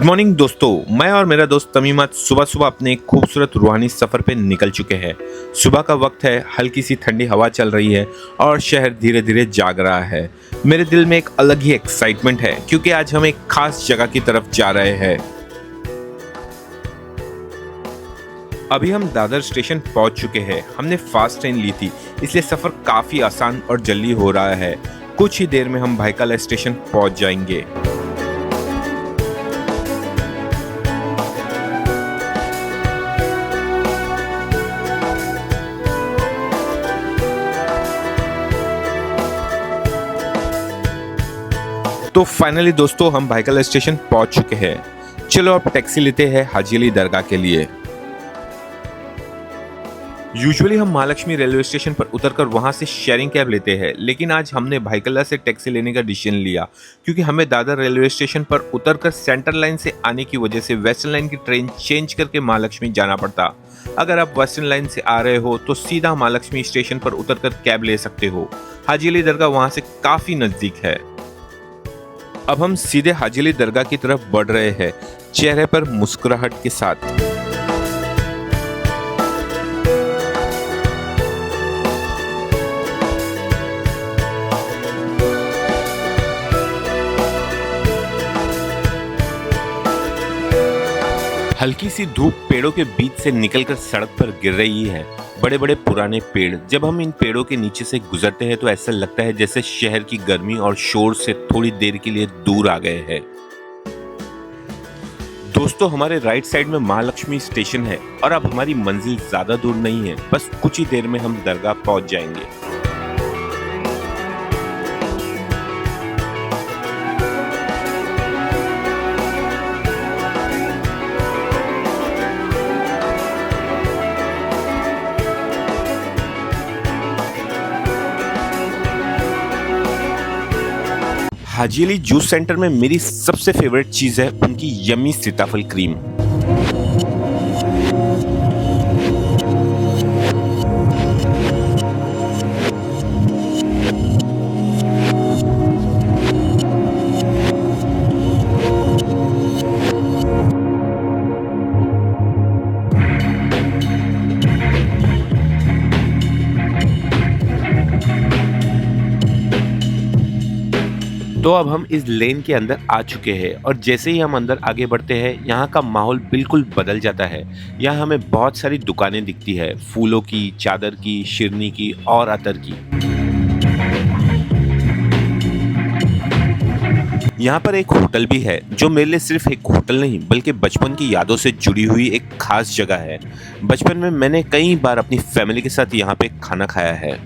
Good morning दोस्तों, मैं और मेरा दोस्त तमीमत सुबह सुबह अपने एक खूबसूरत रूहानी सफ़र पे निकल चुके हैं। सुबह का वक्त है, हल्की सी ठंडी हवा चल रही है और शहर धीरे धीरे जाग रहा है। मेरे दिल में एक अलग ही एक्साइटमेंट है क्योंकि आज हम एक खास जगह की तरफ जा रहे हैं। अभी हम दादर स्टेशन पहुंच चुके हैं। हमने फास्ट ट्रेन ली थी, इसलिए सफ़र काफ़ी आसान और जल्दी हो रहा है। कुछ ही देर में हम भायखला स्टेशन पहुंच जाएंगे। तो फाइनली दोस्तों, हम भायखला स्टेशन पहुंच चुके हैं। चलो अब टैक्सी लेते हैं हाजी अली दरगाह के लिए। यूजुअली हम महालक्ष्मी रेलवे स्टेशन पर उतरकर वहां से शेयरिंग कैब लेते हैं, लेकिन आज हमने भायखला से टैक्सी लेने का डिसीजन लिया क्योंकि हमें दादर रेलवे स्टेशन पर उतरकर सेंट्रल लाइन से आने की वजह से वेस्टर्न लाइन की ट्रेन चेंज करके महालक्ष्मी जाना पड़ता। अगर आप वेस्टर्न लाइन से आ रहे हो तो सीधा महालक्ष्मी स्टेशन पर उतरकर कैब ले सकते हो। हाजी अली दरगाह वहां से काफी नजदीक है। अब हम सीधे हाजी अली दरगाह की तरफ बढ़ रहे हैं, चेहरे पर मुस्कुराहट के साथ। हल्की सी धूप पेड़ों के बीच से निकलकर सड़क पर गिर रही है। बड़े बड़े पुराने पेड़, जब हम इन पेड़ों के नीचे से गुजरते हैं तो ऐसा लगता है जैसे शहर की गर्मी और शोर से थोड़ी देर के लिए दूर आ गए हैं। दोस्तों, हमारे राइट साइड में महालक्ष्मी स्टेशन है और अब हमारी मंजिल ज्यादा दूर नहीं है, बस कुछ ही देर में हम दरगाह पहुंच जाएंगे। हाजी अली जूस सेंटर में मेरी सबसे फेवरेट चीज़ है उनकी यम्मी सीताफल क्रीम। तो अब हम इस लेन के अंदर आ चुके हैं और जैसे ही हम अंदर आगे बढ़ते हैं, यहाँ का माहौल बिल्कुल बदल जाता है। यहाँ हमें बहुत सारी दुकानें दिखती है, फूलों की, चादर की, शिरनी की और अतर की। यहाँ पर एक होटल भी है जो मेरे लिए सिर्फ एक होटल नहीं बल्कि बचपन की यादों से जुड़ी हुई एक खास जगह है। बचपन में मैंने कई बार अपनी फैमिली के साथ यहाँ पे खाना खाया है।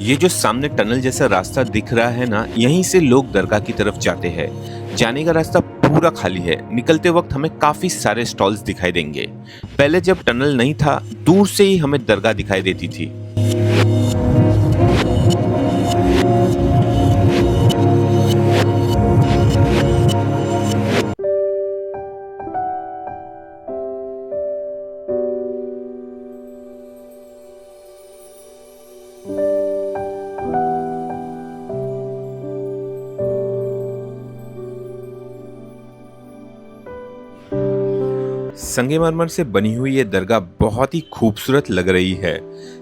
ये जो सामने टनल जैसा रास्ता दिख रहा है ना, यहीं से लोग दरगाह की तरफ जाते हैं। जाने का रास्ता पूरा खाली है। निकलते वक्त हमें काफी सारे स्टॉल्स दिखाई देंगे। पहले जब टनल नहीं था, दूर से ही हमें दरगाह दिखाई देती थी। संगमरमर से बनी हुई ये दरगाह बहुत ही खूबसूरत लग रही है।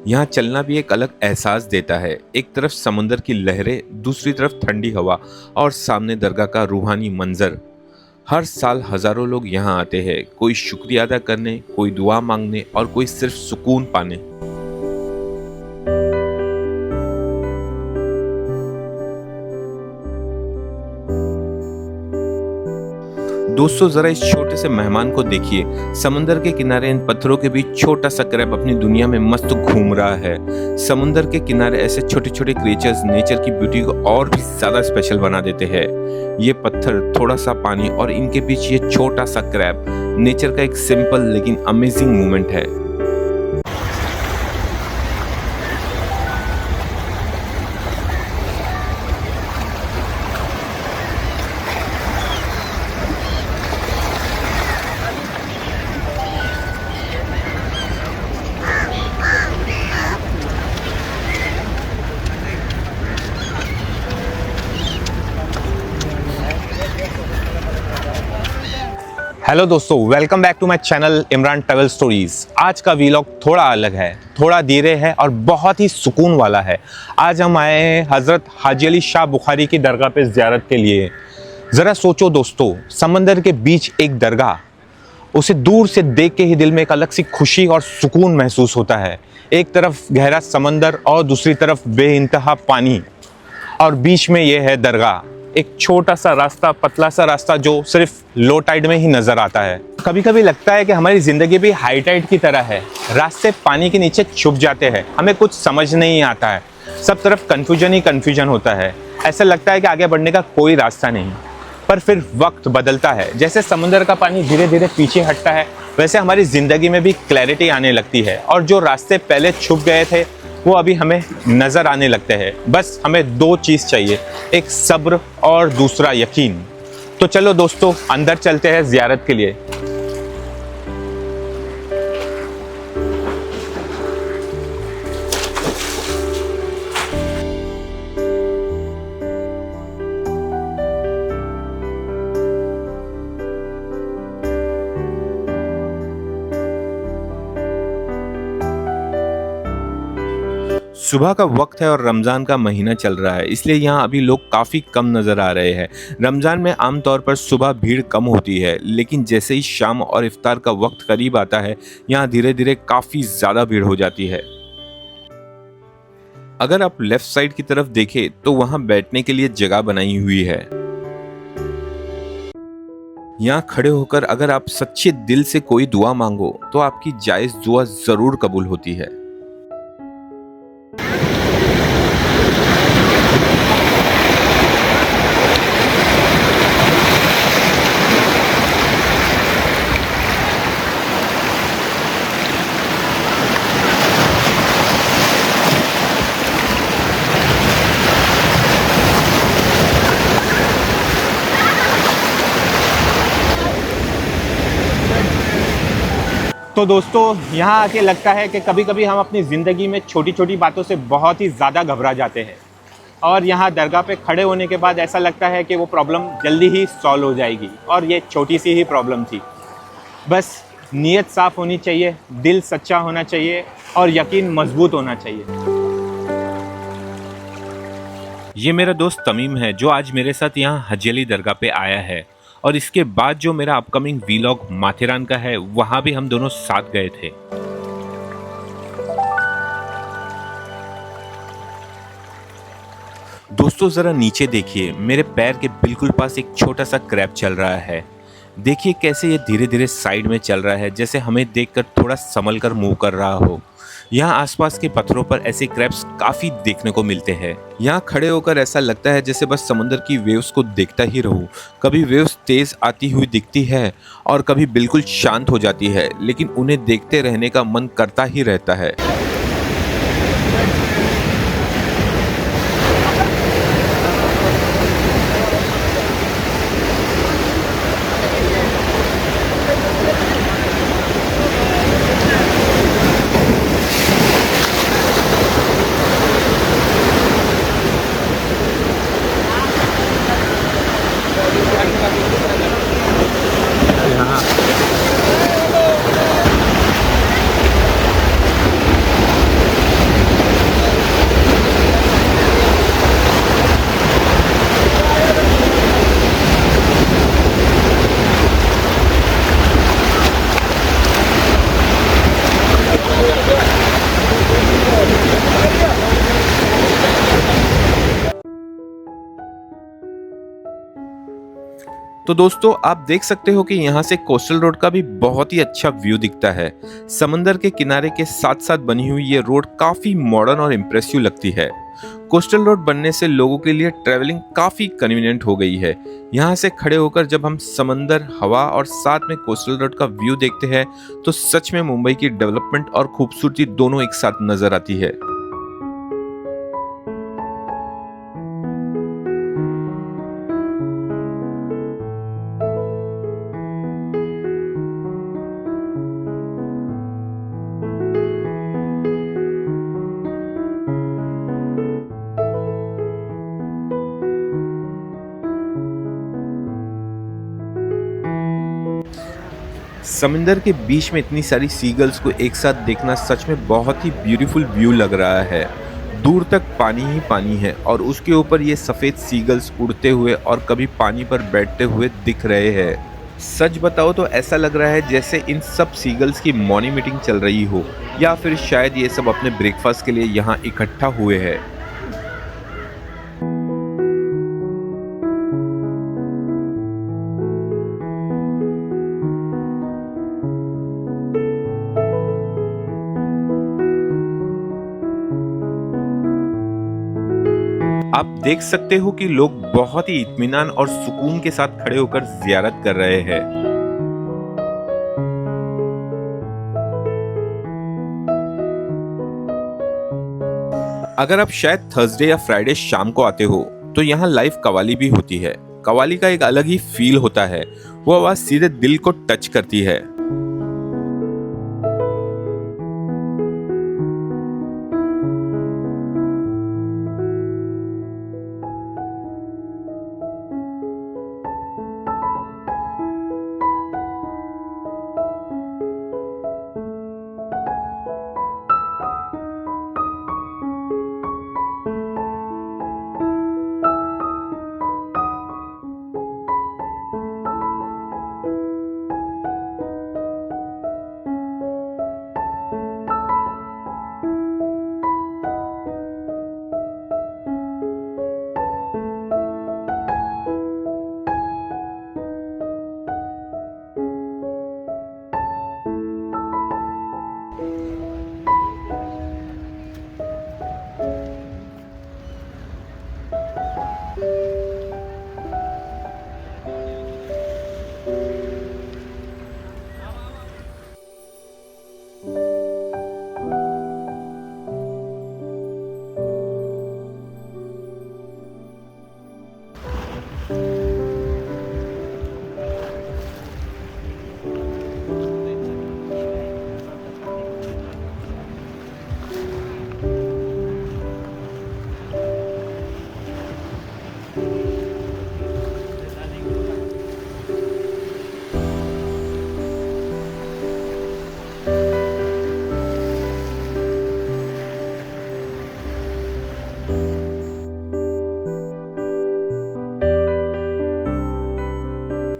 यहाँ चलना भी एक अलग एहसास देता है। एक तरफ समुंदर की लहरें, दूसरी तरफ ठंडी हवा और सामने दरगाह का रूहानी मंजर। हर साल हजारों लोग यहाँ आते हैं, कोई शुक्रिया अदा करने, कोई दुआ मांगने और कोई सिर्फ सुकून पाने। दोस्तों जरा इस छोटे से मेहमान को देखिए। समंदर के किनारे इन पत्थरों के बीच छोटा सा क्रैब अपनी दुनिया में मस्त घूम रहा है। समुंदर के किनारे ऐसे छोटे छोटे क्रिएचर्स नेचर की ब्यूटी को और भी ज्यादा स्पेशल बना देते हैं। ये पत्थर, थोड़ा सा पानी और इनके बीच ये छोटा सा क्रैब नेचर का एक सिंपल लेकिन अमेजिंग मोमेंट है। हेलो दोस्तों, welcome back to my channel Imran travel stories. आज का वीलॉग थोड़ा अलग है, थोड़ा धीरे है और बहुत ही सुकून वाला है। आज हम आए हैं हज़रत हाजी अली शाह बुखारी की दरगाह पे ज़ियारत के लिए। ज़रा सोचो दोस्तों, समंदर के बीच एक दरगाह, उसे दूर से देख के ही दिल में एक अलग सी खुशी और सुकून महसूस होता है। एक तरफ गहरा समंदर और दूसरी तरफ बेइंतहा पानी और बीच में ये है दरगाह। एक छोटा सा रास्ता, पतला सा रास्ता जो सिर्फ लो टाइड में ही नज़र आता है। कभी कभी लगता है कि हमारी ज़िंदगी भी हाई टाइड की तरह है, रास्ते पानी के नीचे छुप जाते हैं, हमें कुछ समझ नहीं आता है, सब तरफ कन्फ्यूजन ही कन्फ्यूजन होता है। ऐसा लगता है कि आगे बढ़ने का कोई रास्ता नहीं। पर फिर वक्त बदलता है, जैसे समुद्र का पानी धीरे धीरे पीछे हटता है वैसे हमारी ज़िंदगी में भी क्लैरिटी आने लगती है और जो रास्ते पहले छुप गए थे वो अभी हमें नज़र आने लगते हैं। बस हमें दो चीज़ चाहिए, एक सब्र और दूसरा यकीन। तो चलो दोस्तों, अंदर चलते हैं ज़ियारत के लिए। सुबह का वक्त है और रमज़ान का महीना चल रहा है, इसलिए यहाँ अभी लोग काफ़ी कम नज़र आ रहे हैं। रमज़ान में आमतौर पर सुबह भीड़ कम होती है, लेकिन जैसे ही शाम और इफ्तार का वक्त करीब आता है, यहाँ धीरे धीरे काफ़ी ज़्यादा भीड़ हो जाती है। अगर आप लेफ्ट साइड की तरफ देखें तो वहाँ बैठने के लिए जगह बनाई हुई है। यहाँ खड़े होकर अगर आप सच्चे दिल से कोई दुआ मांगो तो आपकी जायज़ दुआ ज़रूर कबूल होती है। तो दोस्तों, यहाँ आके लगता है कि कभी कभी हम अपनी ज़िंदगी में छोटी छोटी बातों से बहुत ही ज़्यादा घबरा जाते हैं और यहाँ दरगाह पे खड़े होने के बाद ऐसा लगता है कि वो प्रॉब्लम जल्दी ही सॉल्व हो जाएगी। और ये छोटी सी ही प्रॉब्लम थी, बस नीयत साफ़ होनी चाहिए, दिल सच्चा होना चाहिए और यकीन मजबूत होना चाहिए। ये मेरा दोस्त तमीम है जो आज मेरे साथ यहाँ हाजी अली दरगाह पे आया है और इसके बाद जो मेरा अपकमिंग वीलॉग माथेरान का है वहाँ भी हम दोनों साथ गए थे। दोस्तों जरा नीचे देखिए, मेरे पैर के बिल्कुल पास एक छोटा सा क्रैब चल रहा है। देखिए कैसे ये धीरे धीरे साइड में चल रहा है, जैसे हमें देखकर थोड़ा संभल कर मूव कर रहा हो। यहाँ आसपास के पत्थरों पर ऐसे क्रैब्स काफी देखने को मिलते हैं। यहाँ खड़े होकर ऐसा लगता है जैसे बस समुद्र की वेव्स को देखता ही रहूं। कभी वेव्स तेज आती हुई दिखती है और कभी बिल्कुल शांत हो जाती है, लेकिन उन्हें देखते रहने का मन करता ही रहता है। तो दोस्तों आप देख सकते हो कि यहाँ से कोस्टल रोड का भी बहुत ही अच्छा व्यू दिखता है। समंदर के किनारे के साथ साथ बनी हुई ये रोड काफी मॉडर्न और इम्प्रेसिव लगती है। कोस्टल रोड बनने से लोगों के लिए ट्रैवलिंग काफी कन्वीनियंट हो गई है। यहाँ से खड़े होकर जब हम समंदर, हवा और साथ में कोस्टल रोड का व्यू देखते हैं तो सच में मुंबई की डेवलपमेंट और खूबसूरती दोनों एक साथ नजर आती है। समंदर के बीच में इतनी सारी सीगल्स को एक साथ देखना सच में बहुत ही ब्यूटीफुल व्यू लग रहा है। दूर तक पानी ही पानी है और उसके ऊपर ये सफ़ेद सीगल्स उड़ते हुए और कभी पानी पर बैठते हुए दिख रहे हैं। सच बताओ तो ऐसा लग रहा है जैसे इन सब सीगल्स की मॉर्निंग मीटिंग चल रही हो या फिर शायद ये सब अपने ब्रेकफास्ट के लिए यहाँ इकट्ठा हुए हैं। आप देख सकते हो कि लोग बहुत ही इत्मीनान और सुकून के साथ खड़े होकर जियारत कर रहे हैं। अगर आप शायद थर्सडे या फ्राइडे शाम को आते हो तो यहाँ लाइव कव्वाली भी होती है। कव्वाली का एक अलग ही फील होता है, वो आवाज सीधे दिल को टच करती है।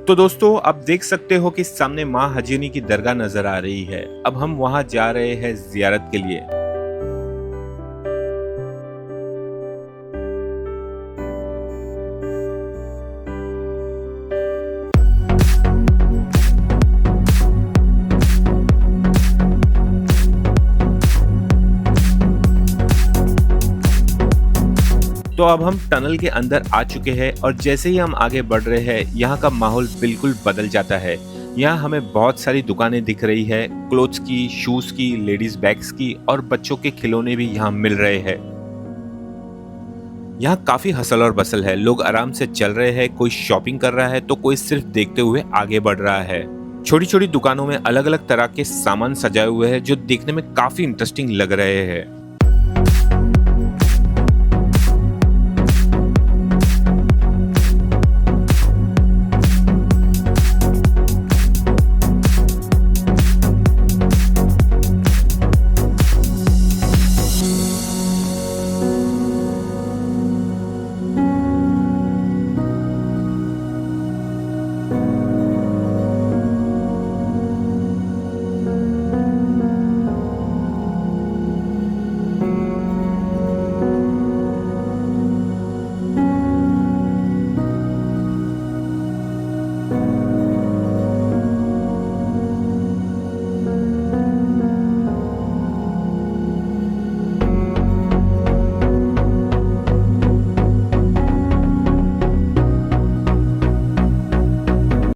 तो दोस्तों आप देख सकते हो कि सामने माँ हजीनी की दरगाह नजर आ रही है। अब हम वहां जा रहे हैं जियारत के लिए। तो अब हम टनल के अंदर आ चुके हैं और जैसे ही हम आगे बढ़ रहे हैं यहाँ का माहौल बिल्कुल बदल जाता है। यहाँ हमें बहुत सारी दुकानें दिख रही है, क्लोथ्स की, शूज की, लेडीज बैग्स की और बच्चों के खिलौने भी यहाँ मिल रहे हैं। यहाँ काफी हसल और बसल है, लोग आराम से चल रहे हैं, कोई शॉपिंग कर रहा है तो कोई सिर्फ देखते हुए आगे बढ़ रहा है। छोटी छोटी दुकानों में अलग अलग तरह के सामान सजाए हुए हैं जो देखने में काफी इंटरेस्टिंग लग रहे हैं।